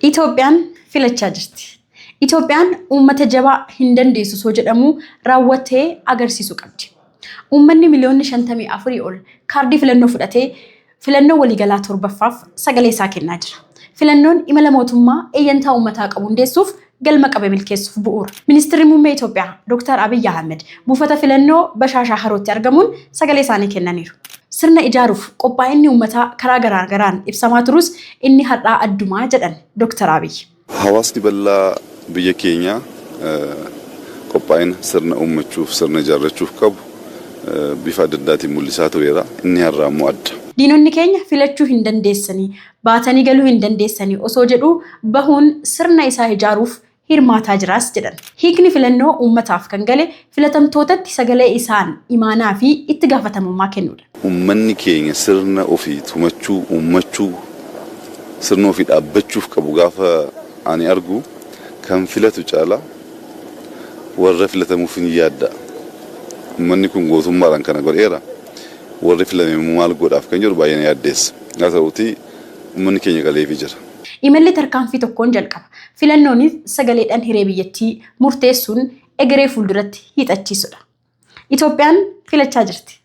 Itoophiyaan filachaa jirti. Itoophiyaan uummata jabaa hin dandeessu soo jedhamu raawwatee agarsiisuu qabdi. Uummanni miliyoonni 54 ol kaardii filannoo fudhatee filannoo waliigalaa torbaffaaf sagalee isaa kennaa jira. Filannoon imala mootummaa eeyyantaa uummataa qabu hundeessuuf galma qabe milkeessuuf bu'uura. Ministeerri muummee Itoophiyaa Dr. Abiy Ahmed buufata filannoo Bashaashaa Harootti argamuun sagalee isaanii kennaniiru. Sirna ijaaruuf qophaa'inni uummataa karaa garaagaraan ibsamaa turus inni har'aa addumaa jedhan Dr. Abiy. Hawaasni bal'aa biyya keenya qophaa'ina sirna uummachuuf sirna ijaarrachuuf qabu bifa adda addaatiin mul'isaa tureera. Inni har'aa immoo adda. Diinonni keenya filachuu hin dandeessanii, baatanii galuu hin dandeessanii osoo jedhu bahuun sirna isaa ijaaruuf hirmaataa jiraas jedhan. Hiikni filannoo uummataaf kan gale filatamtootatti sagalee isaan imaanaa fi itti gaafatamummaa kennuudha. Uummanni keenya sirna ofii tumachuu, uummachuu, sirna ofii dhaabbachuuf qabu gaafa ani argu kan filatu caala warra filatamuuf hin yaadda. Uummanni kun gootummaadhaan kana godheera. Warri filame maal godhaaf kan jedhu baay'ee yaaddeessa. Haa ta'uutii uummanni keenya galeefii jira. Imalli tarkaanfii tokkoon jalqaba. Filannoonis sagaleedhaan hiree biyyattii murteessuun egeree fuulduratti hiixachiisudha. Itoophiyaan filachaa jirti.